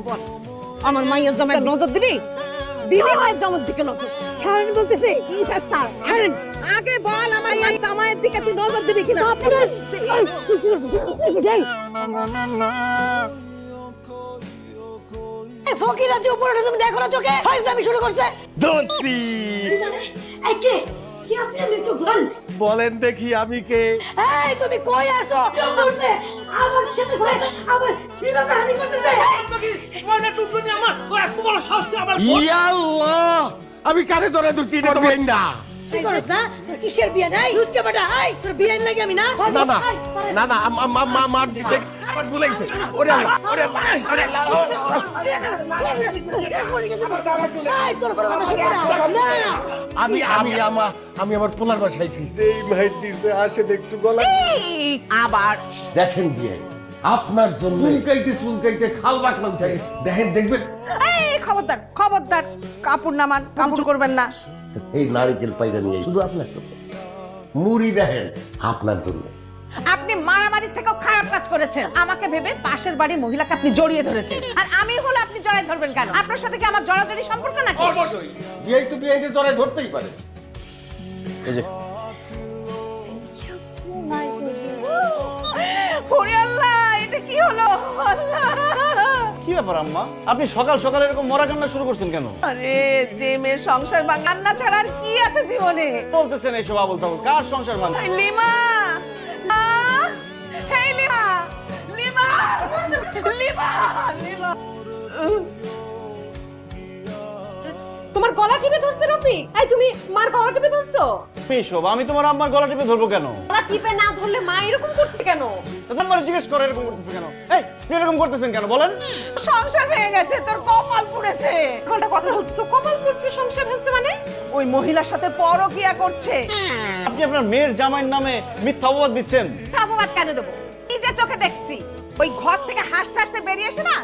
বল আমার মায়ের জামাই নজর দিবি? দিবি মায়ের জামার দিকে নজর? ছাড়েন বলতেছি। স্যার ছাড়েন। আগে বল আমার মায়ের জামাইয়ের দিকে তুই নজর দিবি কিনা? ফকিরা যে উপরে তুমি দেখো না চোখে ফাইজলামি শুরু করছে। দোষী এই কে? কি আপনি আমার চোখ ধরেন? বলেন দেখি আমি কে? এই তুমি কই আছো? চোখ ধরছে আমার সাথে ভাই আমার সিনেমা আমি করতেছে। ইয়া আল্লাহ, আমি কারে জড়ায় ধরছি এটা তো বেন না। কি করছ না? তোর কিসের বিয়ে নাই? লুচ্চা বেটা আই তোর বিয়ে লাগে আমি না। না না না না আমার দিছে আমার ভুলাইছে। ওরে আল্লাহ ওরে আল্লাহ ওরে আল্লাহ। আই তোর বড় কথা শুনবো না। আমি আমার পোলার বাসাইছি। যেই মাইট দিছে আসে একটু গলা আবার দেখেন দিয়ে আপনার জন্য চুলকাইতে খাল বাকলাম থাকে। দেখেন দেখবেন এই খবরদার খবরদার, কাপড় নামান, কাপড় করবেন না। এই নারকেল পাইরা নিয়ে শুধু আপনার জন্য। মুড়ি দেখেন আপনার জন্য। আপনি মারামারির থেকেও খারাপ কাজ করেছেন। আমাকে ভেবে পাশের বাড়ির মহিলাকে আপনি জড়িয়ে ধরেছেন, আর আমি হলে আপনি জড়াই ধরবেন কেন? আপনার সাথে কি আমার জড়াজড়ি সম্পর্ক নাকি? বিয়ে তো বিয়েতে জড়ায় ধরতেই পারে। এই যে ওরে আল্লাহ, এটা কি হলো? আল্লাহ, কি ব্যাপার আম্মা, আপনি সকাল সকাল এরকম মরা কান্না শুরু করছেন কেন? আরে যে মেয়ের সংসার ভাঙান্না ছাড়া আর কি আছে জীবনে? বলতেছেন এইসব আবল তাবল, কার সংসার ভাঙ? এই লিমা, হেই লিমা, লিমা, লিমা, লিমা। তোমার গলা টিপে ধরছে রফি? এই তুমি মার গলা টিপে ধরছো? এইসব আমি তোমার আম্মার গলা টিপে ধরবো কেন? গলা টিপে না ধরলে মা এরকম করছে কেন? তখন আমার জিজ্ঞেস করে এরকম করতেছে কেন? এই আপনি এরকম করতেছেন কেন বলেন? সংসার ভেঙে গেছে, তোর কপাল পুড়েছে। কোনটা কথা বলছো? কপাল পুড়ছে, সংসার ভেঙেছে মানে? ওই মহিলার সাথে পরকিয়া করছে। আপনি আপনার মেয়ের জামাইয়ের নামে মিথ্যা অপবাদ দিচ্ছেন। অপবাদ কেন দেবো? নিজে চোখে দেখছি। ওই ঘর থেকে হাসতে হাসতে বেরিয়ে এসে না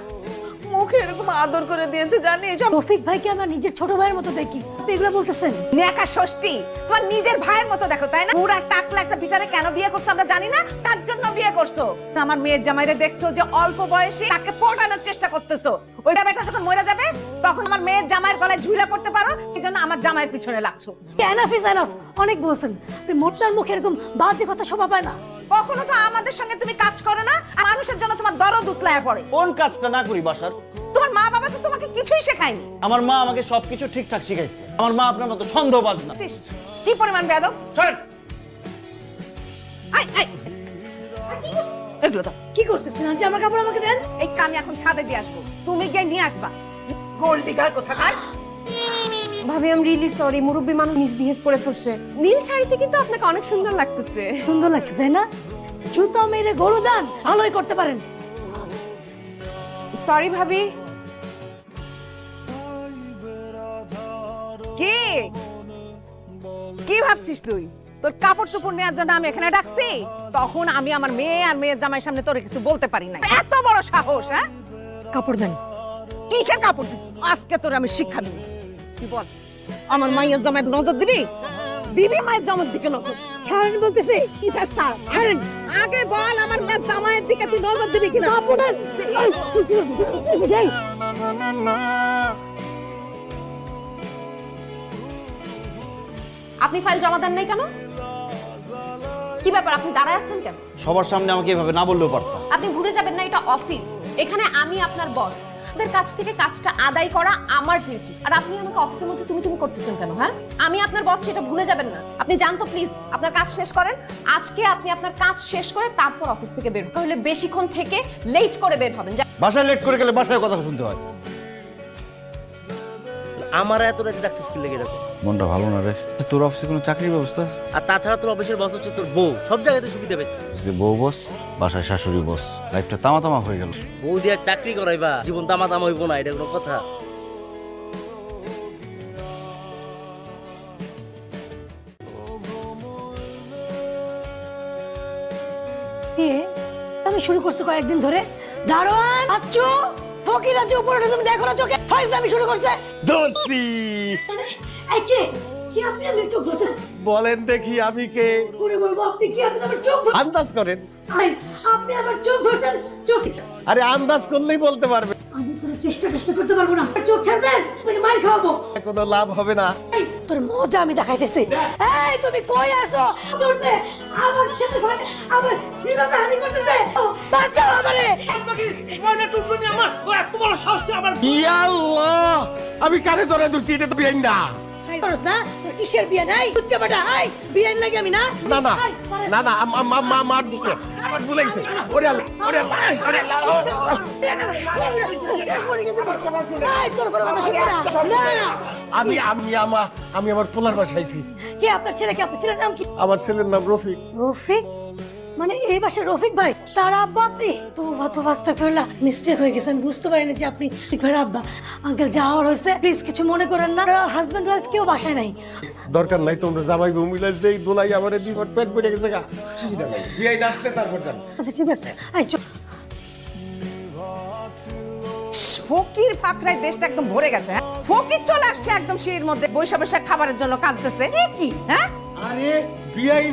মুখে এরকম আদর করে দিয়েছে, জানিস? রফিক ভাইকে আমার নিজের ছোট ভাইয়ের মতো দেখি। আপনি এগুলো বলতেছেন? নেকা ষষ্ঠী তোমার নিজের ভাইয়ের মতো দেখো, তাই না? পুরা টাকলা একটা বিচারে কেন বিয়ে করছো আমরা জানি না, তার জন্য বিয়ে করছো। আমার মেয়ের জামাইরে দেখছো যে অল্প বয়সে তাকে পটানোর চেষ্টা করতেছো। ওইটা বেটা যখন মরে যাবে তখন আমার মেয়ের জামাইয়ের গলায় ঝুলে পড়তে পারো, সেজন্য আমার জামাইয়ের পিছনে লাগছো। এনাফ ইজ এনাফ, অনেক বলছেন। আপনি মোটটার মুখে এরকম বাজে কথা শোভা পায় না। কখনো তো আমাদের সঙ্গে তুমি কাজ করো না, আর মানুষের জন্য তোমার দরদ উতলায় পড়ে। কোন কাজটা না করি বাসার? তোমার মা বাবা তো তোমাকে কিছুই শেখায়নি। আমার মা আমাকে সবকিছু ঠিকঠাক শিখাইছে। আমার মা আপনার মতো সন্দেহবাজ না। কি পরিমাণ বেয়াদব! ছাড়েন। আই আই এগুলো তো কি করতেছেন? আজ আমার কাপড় আমাকে দেন। এই কামি এখন ছাদে দিয়ে আসবো, তুমি গিয়ে নিয়ে আসবা। গোল্ড ডিগার কোথাকার! ভাবি আই এম রিয়েলি সরি, মুরব্বি মানুষ মিসবিহেভ করে ফেলছে। নীল শাড়িতে কিন্তু আপনাকে অনেক সুন্দর লাগতেছে। সুন্দর লাগছে তাই না? জুতো মেরে গরু দান ভালোই করতে পারেন। সরি ভাবি। কি কি ভাবছিস তুই? তোর কাপড় চোপড় নেওয়ার জন্য আমি এখানে ডাকছি? তখন আমি আমার মেয়ে আর মেয়ের জামাইয়ের সামনে তোরে কিছু বলতে পারি না। এত বড় সাহস! হ্যাঁ, কাপড় দেন। কিসের কাপড় দিবি? আজকে তোর আমি শিক্ষা দিব। কি বল আমার মায়ের জামাইয়ের নজর দিবি? দিবি মায়ের জামাইয়ের দিকে নজর? ছাড়েন বলতেছি। স্যার ছাড়েন। আগে বল আমার মেয়ের জামাইয়ের দিকে তুই নজর দিবি কিনা? কাপড় দেন। আপনি ফাইল জমা দেন নাই কেন? কি ব্যাপার, আপনি দাঁড়ায় আছেন কেন? সবার সামনে আমাকে এভাবে না বললেও পারতাম। আপনি ভুলে যাবেন না এটা অফিস। এখানে আমি আপনার বস। আপনার কাছ থেকে কাজটা আদায় করা আমার ডিউটি। আর আপনি আমাকে অফিসের মধ্যে তুমি করতেছেন কেন? হ্যাঁ, আমি আপনার বস, সেটা ভুলে যাবেন না। আপনি জান তো, প্লিজ আপনার কাজ শেষ করেন। আজকে আপনি আপনার কাজ শেষ করে তারপর অফিস থেকে বের হবেন। তাহলে বেশিক্ষণ থেকে লেট করে বের হবেন। বাসায় লেট করে গেলে বাসায় কথা শুনতে হয়। আমার এত রাতে ডাকছিস কি লেগে রাখো? মনটা ভালো না রে। তোর অফিসে কোনো চাকরির ব্যবস্থা আছে? আর তাছাড়া তোর অফিসের বস হচ্ছে তোর বউ, সব জায়গাতে সুবিধা পেয়েছে। যে বউ বস, বাসায় শাশুড়ি বস, লাইফটা তামা তামা হয়ে গেল। বউ দিয়ে চাকরি করাইবা, জীবন দামা দাম হইব না, এটা কোনো কথা? আমি শুরু করছি কয়েকদিন ধরে। দারোয়ান আচ্ছু, ফকিরা যে উপরে তুমি দেখো না চোখে ফাইজলামি শুরু করছে। দোষী এই কে? কি আপনি আমার চোখ ধরছেন? বলেন দেখি আমি কে? করে বলবো আপনি কি? আপনি আমার চোখ ধরছেন। আন্দাজ করেন। আপনি আমার চোখ ধরছেন। চোখ আরে আন্দাজ করলেই বলতে পারবে। আমি কোনো চেষ্টা করতে পারবো না। চোখ ছাড়বেন, তোকে মার খাওয়াবো। কোনো লাভ হবে না। এই, তোর মজা আমি দেখাইতেছি। এই, তুমি কই আছো? দৌড়তে আমার সাথে ভাই, আমার সিলাটা হানি করতেছে। বাঁচাও আমারে। ইয়া আল্লাহ, আমি কারে ধরে ধরছি? এটা তো বিয়াইন না। করস না? তোর কিসের বিয়ে নাই? তুচ্ছা বেটা, এই, বিয়ের লাগে আমি না? না না না না, মার দিছে, আমার বুলাইছে। ওরে আল্লাহ, ওরে আল্লাহ, ওরে আল্লাহ। এই, তোর বড় কথা শুনবো না। না। আমি আমার পোলার বাসাইছি। কে আপনার ছেলে? কে আপনার ছেলের নাম কি? আমার ছেলের নাম রফিক। রফিক? মানে এই বাসার রফিক ভাই? তার আব্বা আপনি? তো বাস্তা ফেরলা, মিস্টেক হয়ে গেছে। আমি বুঝতে পারিনি যে আপনি রফিক ভাইয়ের আব্বা। আঙ্কেল যা হওয়ার হয়েছে, প্লিজ কিছু মনে করেন না। হাজবেন্ড ওয়াইফ কেউ বাসায় নাই। দরকার নাই, তোমরা জামাই বউ মিলে যেই দোলাই আমারে দিস, ওর পেট বেড়ে গেছে গা। অসুবিধা নাই, বিয়াই আসলে তারপর যান। আচ্ছা ঠিক আছে, এই চল। ফকির ফাকরায় দেশটা একদম ভরে গেছে। হ্যাঁ? ফকির চলে আসছে একদম সিঁড়ির মধ্যে, বৈশা বৈশা খাবারের জন্য কাঁদতেছে। এ কি? হ্যাঁ, আরে বিয়াই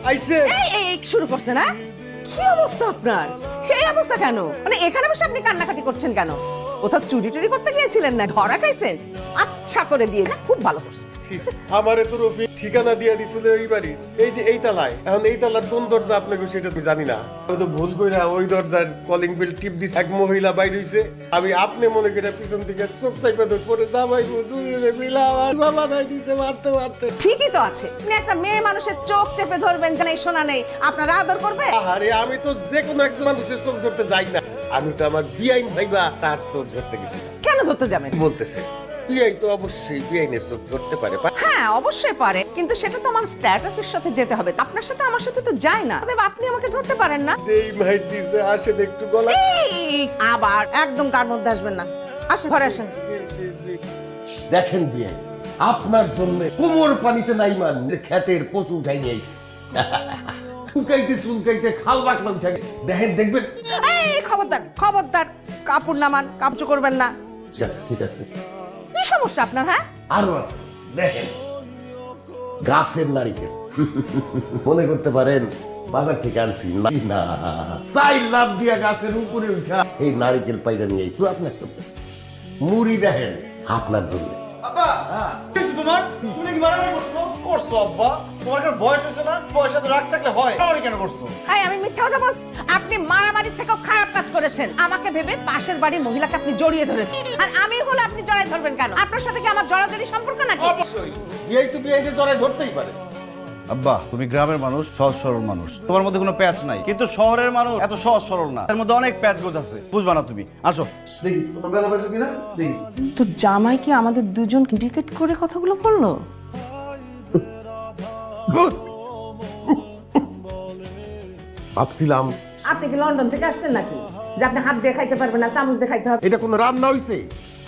আইছে। এই শুরু করছে না? কি অবস্থা আপনার? এই অবস্থা কেন? মানে এখানে বসে আপনি কান্নাকাটি করছেন কেন? কোথাও চুরি টুরি করতে গিয়েছিলেন না? ধরা খাইছেন? আচ্ছা করে দিয়ে খুব ভালো করছে। আমারে তো রফিক ঠিকানা দিয়ে দিছিল এই বাড়ি, এই যে এই তালায়। এখন এই তালার কোন দরজা আপনাকে সেটা তো জানি না। আমি তো ভুল কইরা ওই দরজার কলিং বেল টিপ দিস, এক মহিলা বাইর হইছে। আমি আপনি মনে করে পিছন থেকে চোখ চাইপা ধরে পরে জামাই বউ দুইজনে মিলা আমার বাবা নাই দিছে মারতে মারতে। ঠিকই তো আছে, আপনি একটা মেয়ে মানুষের চোখ চেপে ধরবেন, জানাই শোনা নেই, আপনারা আদর করবে? আরে আমি তো যে কোনো একজন মানুষের চোখ ধরতে যাই না, আমি তো আমার বিআইন ভাইবা তার চোখ ধরতে গেছি। কেন ধরতে যাবেন? বলতেছে বিআই তো অবশ্যই বিআইনের চোখ ধরতে পারে। হ্যাঁ অবশ্যই পারে, কিন্তু সেটা তো আমার স্ট্যাটাসের সাথে যেতে হবে। আপনার সাথে আমার সাথে তো যায় না। অতএব আপনি আমাকে ধরতে পারেন না। যেই মাইট দিছে আসে একটু গলা। এই, আবার একদম কার মধ্যে আসবেন না। আসেন, ঘরে আসেন। দেখেন বিআই, আপনার জন্য কোমর পানিতে নাইমান ক্ষেতের কচু উঠাই নিয়ে আইছি। চুলকাইতে খাল বাকলা উঠে দেখেন, দেখবেন। এই খবরদার, খবরদার, কাপড় নামান, কাপড় করবেন না। ঠিক আছে ঠিক আছে। কি সমস্যা আপনার? হ্যাঁ, আরো আছে, দেখেন গাছের নারিকেল। মনে করতে পারেন বাজার থেকে আনছি না, চাই লাভ দিয়া গাছের উপরে উঠা এই নারিকেল পাইরা নিয়ে আইছি আপনার জন্য। মুড়ি দেখেন আপনার জন্য। আব্বা কিছু তোমার, তুমি কি মারামারি করছো? আব্বা তোমার কি বয়স হয়েছে না? বয়সে তো রাগ থাকলে হয়, মারামারি কেন করছো? এই আমি মিথ্যা কথা বলছি? আপনি মারামারির থেকেও খারাপ কাজ করেছেন। আমাকে ভেবে পাশের বাড়ির মহিলাকে আপনি জড়িয়ে ধরেছেন, আর আমি হলে আপনি জড়াই ধরবেন কেন? আপনার সাথে কি আমার জড়াজড়ি সম্পর্ক নাকি? অবশ্যই বিআই তো বিআইকে জড়াই ধরতেই পারে। আব্বা তুমি গ্রামের মানুষ, সহজ সরল মানুষ, তোমার মধ্যে কোনো প্যাচ নাই। কিন্তু শহরের মানুষ এত সহজ সরল না, এর মধ্যে অনেক প্যাচ গোজ আছে, বুঝবা না তুমি। আসো দেখি তোমার বেলা বাজে কিনা দেখি। তো জামাই কি আমাদের দুজন ইন্ডিকেট করে কথাগুলো বললো? ভাবছিলাম আপনি কি লন্ডন থেকে আসছেন নাকি যে আপনি হাত দিয়ে খাইতে পারবেন না, চামচ দিয়ে খাইতে হবে? এটা কোনো রান্না হইছে?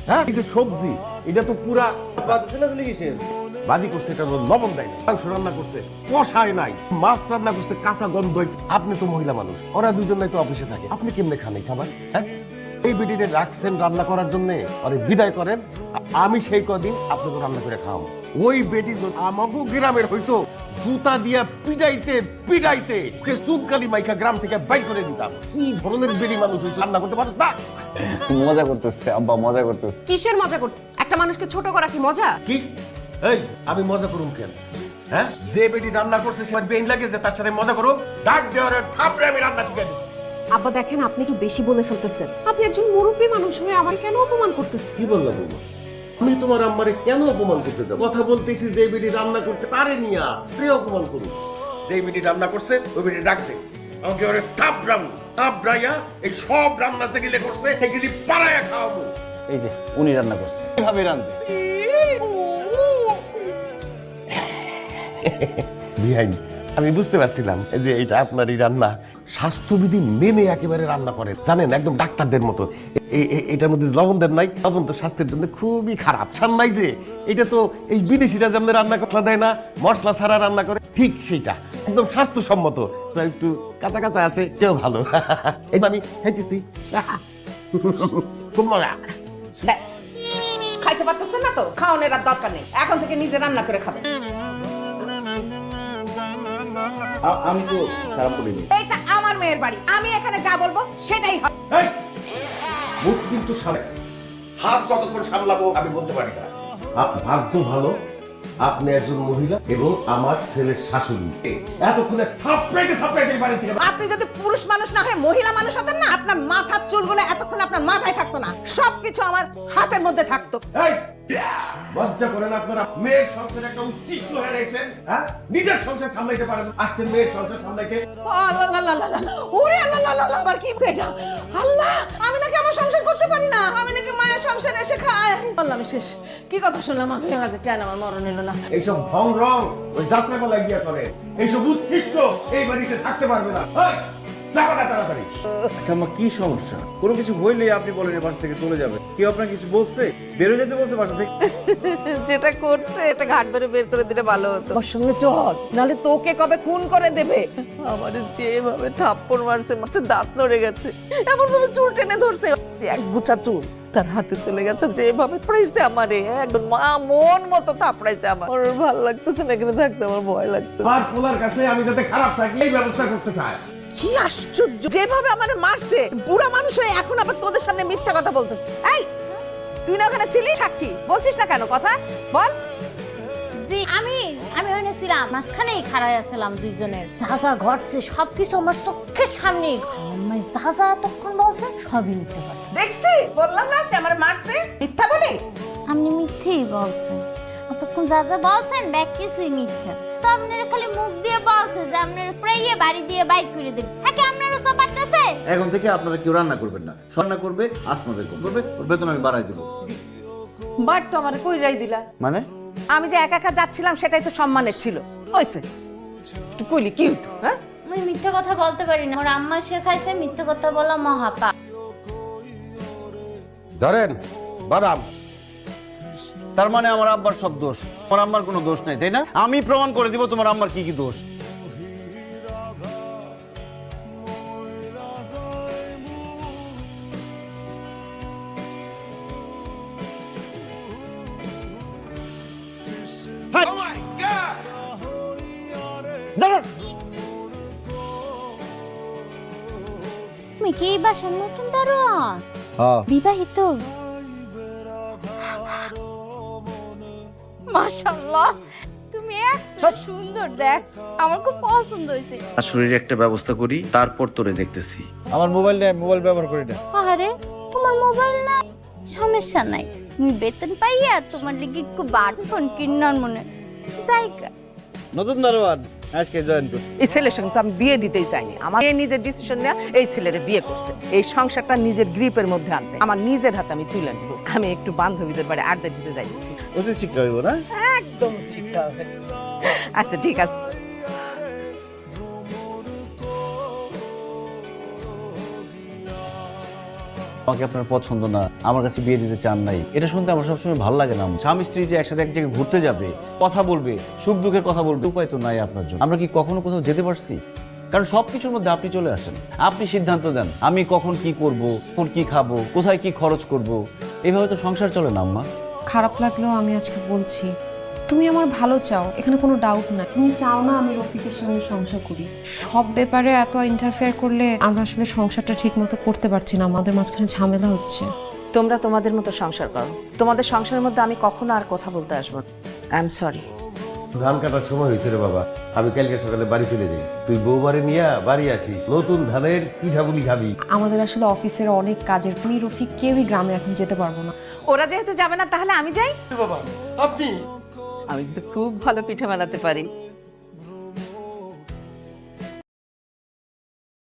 হ্যাঁ, এই যে সবজি, এটা তো পুরা বাজি করছে, এটা লবণ দেয় না। মাংস রান্না করছে কষায় নাই, মাছ রান্না করছে কাঁচা গন্ধ। আপনি তো মহিলা মানুষ, ওরা দুজন তো অফিসে থাকে, আপনি কেমনে খান এই খাবার? হ্যাঁ, এই বেডিতে রাখছেন রান্না করার জন্য, আরে বিদায় করেন। আমি সেই কদিন আপনাকে রান্না করে খাওয়াবো। ওই বেটি আমাকে গ্রামের হইতো জুতা দিয়া পিটাইতে পিটাইতে চুনকালি মাইকা গ্রাম থেকে বাইর করে দিতাম। কি ধরনের বেডি মানুষ হয়েছে, রান্না করতে পারো না? মজা করতেছে আব্বা, মজা করতেছে। কিসের মজা করতে? একটা মানুষকে ছোট করা কি মজা? কি এই আমি মজা করুম কেন? হ্যাঁ, যে বেটি রান্না করছে সে বেইন লাগে যে তার সাথে মজা করুম? ডাক দেওয়ার থাপড়ে আমি রান্না শিখাই দিই। আব্বা দেখেন, আপনি একটু বেশি বলে ফেলতেছেন। আপনি একজন মুরব্বী মানুষ হয়ে আমার কেন অপমান করতেছেন? কি বললাম বৌমা? আমি তোমার আম্মারে কেন অপমান করতে যাব? কথা বলতেছি যে বেটি রান্না করতে পারেনি, প্রিয় অপমান করুন। যে বেটি রান্না করছে ওই বেটি ডাক দে, আমাকে ওরে থাপড়াইয়া এই সব রান্না যেগুলি করছে সেগুলি পাড়াইয়া খাওয়াবো। এই যে উনি রান্না করছে, কিভাবে রান্না? বিহাইন, আমি বুঝতে পারছিলাম যে এটা আপনারই রান্না। স্বাস্থ্যবিধি মেনে একেবারে রান্না করে, জানেন, একদম ডাক্তারদের মতো। এটার মধ্যে লবণ দেন নাই, লবণ তো স্বাস্থ্যের জন্য খুবই খারাপ। নাই যে এটা তো এই বিদেশিরা যেমন রান্না মশলা দেয় না, মশলা ছাড়া রান্না করে, ঠিক সেইটা একদম স্বাস্থ্যসম্মত। তো একটু কাঁচা কাঁচা আছে, কেউ ভালো। এই আমি খাইতেছি, খুব মজা। দেখ, খাইতে পারতেছেন না তো খাওয়ানোর আর দরকার নেই, এখন থেকে নিজে রান্না করে খাবেন। আমি তো খারাপ করিনি। এইটা আমার মেয়ের বাড়ি, আমি এখানে যা বলবো সেটাই হবে। এই, মুখ কিন্তু হাত কতক্ষণ সামলাবো আমি বলতে পারি না। ভাগ্য ভালো আপনি একজন মহিলা এবং আমার ছেলের শাশুড়ি। এতক্ষণে থাপড়াইতে বাড়ি থেকে। আপনি যদি পুরুষ মানুষ না হয়ে মহিলা মানুষ হতেন না, আপনার মাথার চুলগুলো এতক্ষণ আপনার মাথায় থাকতো না, সবকিছু আমার হাতের মধ্যে থাকতো। এই, লজ্জা করেন আপনারা? মেয়ের সংসারে একটা উচ্চিষ্ট হয়ে রয়েছেন, হ্যাঁ? নিজের সংসার সামলাইতে পারেন, আসছেন মেয়ের সংসার সামলাইতে। ওরে আল্লাহ, আবার কি এটা? আল্লাহ, আমি নাকি আমার সংসার করতে পারি না, আমি নাকি মায়ের সংসার এসে খাই। আল্লাহ, আমি শেষ। কি কথা শুনলাম আমি? কেন আমার মরণ এলো না? এইসব ভং রং ওই যাত্রাপালা গিয়া করে, এইসব উচ্ছিষ্ট এই বাড়িতে থাকতে পারবে না। যাবা না তাড়াতাড়ি। আচ্ছা আমার কি সমস্যা? কোনো কিছু হইলে আপনি বলেন এই বাসা থেকে চলে যাবে। কেউ আপনার কিছু বলছে? বেরো যেতে বলছে বাসা থেকে? যেটা করছে এটা ঘাট ধরে বের করে দিলে ভালো হতো। আমার সঙ্গে চল, নাহলে তোকে কবে খুন করে দেবে। আমার যেভাবে থাপ্পড় মারছে, মাথায় দাঁত নড়ে গেছে, এমন ভাবে চুল টেনে ধরছে, এক গুছা চুল তার হাতে চলে গেছে। যেভাবে থাপড়াইছে আমারে, একদম মা মন মতো থাপড়াইছে আমার। ওর ভালো লাগতেছে না, এখানে থাকতে আমার ভয় লাগতো। আর পোলার কাছে আমি যাতে খারাপ থাকি এই ব্যবস্থা করতে চাই। কি আশ্চর্য, যেভাবে আমারে মারছে, বুড়া মানুষ হয়ে এখন আবার তোদের সামনে মিথ্যা কথা বলতেছে। এই, তুই না ওখানে ছিলি সাক্ষী, বলছিস না কেন কথা? বল। জি আমি ওখানে ছিলাম, মাঝখানেই খাড়াই আছিলাম দুইজনের। যা যা ঘটছে সবকিছু আমার চোখের সামনেই। আম্মাই যা যা এতক্ষণ বলছে সবই মিথ্যে কথা। দেখছি, বললাম না সে আমারে মারছে, মিথ্যা বলি? আপনি মিথ্যেই বলছেন, এতক্ষণ যা যা বলছেন ব্যাগ কিছুই মিথ্যা। তো আপনারা খালি মুখ দিয়ে বলছে যে আপনারা স্প্রেয়ে বাড়ি দিয়ে বাইক করে দেবেন। হ্যাঁ কি আপনারা সব পারতেছে? এখন থেকে আপনারা কেউ রান্না করবেন না, রান্না করবে আসমা বেগম করবে, ওর বেতন আমি বাড়াই দেবো। বাট তো আমারে কইরাই দিলা। মানে আমি যে একা একা যাচ্ছিলাম সেটাই তো সম্মানের ছিল। হইছে, তুই কইলি কি হইতো? হ্যাঁ, আমি মিথ্যে কথা বলতে পারি না। ওর আম্মা শেখাইছে মিথ্যে কথা বলা মহাপাপ। ধরেন বাদাম। তার মানে আমার আব্বার সব দোষ? আমার আম্মার কোনো দোষ নাই, তাই না? আমি প্রমাণ করে দিব তোমার আম্মার কি কি দোষ। তুমি কি এই বাসার নতুন দারোয়ান? হ্যাঁ। বিবাহিত? মাশাআল্লাহ, তুমি এত সুন্দর, দেখ আমার খুব পছন্দ হয়েছে। শাশুড়ির একটা ব্যবস্থা করি, তারপর তোরে দেখতেছি। আমার মোবাইল নেই, মোবাইল ব্যবহার করি না। আরে তোমার মোবাইল না, সমস্যা নাই। তুমি বেতন পাইয়া তোমার লিগে একটু বাটন ফোন কিনার মনে জায়গা। নতুন দারোয়ান আজকে জয়েন করছি। এই ছেলের সঙ্গে তো আমি বিয়ে দিতেই চাইনি। আমার মেয়ে নিজের ডিসিশন নেওয়া এই ছেলেরে বিয়ে করছে, এই সংসারটা নিজের গ্রিপের মধ্যে আনতে। আমার নিজের হাতে আমি তুলে নেব। আমি একটু বান্ধবীদের বাড়ি আড্ডা দিতে যাইতেছি। উচিত শিক্ষা হইব না? একদম শিক্ষা হবে। আচ্ছা ঠিক আছে। আমাকে আপনার পছন্দ না, আমার কাছে বিয়ে দিতে চান নাই, এটা শুনতে আমার সবসময় ভালো লাগে না। স্বামী স্ত্রী যে একসাথে এক জায়গায় ঘুরতে যাবে, কথা বলবে, সুখ দুঃখের কথা বলবে, উপায় তো নাই আপনার জন্য। আমরা কি কখনো কোথাও যেতে পারছি? কারণ সবকিছুর মধ্যে আপনি চলে আসেন, আপনি সিদ্ধান্ত দেন আমি কখন কি করব, কখন কি খাবো, কোথায় কি খরচ করব। এইভাবে তো সংসার চলে না আম্মা। খারাপ লাগলেও আমি আজকে বলছি, তুমি আমার ভালো চাও, এখানে কোনো ডাউট না। তুমি চাও না আমি রফিকের সঙ্গে সংসার করি। সব ব্যাপারে এত ইন্টারফেয়ার করলে আমরা আসলে সংসারটা ঠিক মতো করতে পারছি না, আমাদের মাঝখানে ঝামেলা হচ্ছে। তোমরা তোমাদের মতো সংসার করো, তোমাদের সংসারের মধ্যে আমি কখনো আর কথা বলতে আসবো না। I am sorry. ধান কাটার সময় হয়েছে রে বাবা, আমি কালকে সকালে বাড়ি চলে যাই। তুই বউ বাড়ি নিয়ে বাড়ি আসিস, নতুন ধানের পিঠাগুলি খাবি। আমাদের আসলে অফিসের অনেক কাজের, তুমি রফিক কেউই গ্রামে এখন যেতে পারবো না। ওরা যেহেতু যাবে না তাহলে আমি যাই। বাবা আপনি আমি তো খুব ভালো পিঠা বানাতে পারি।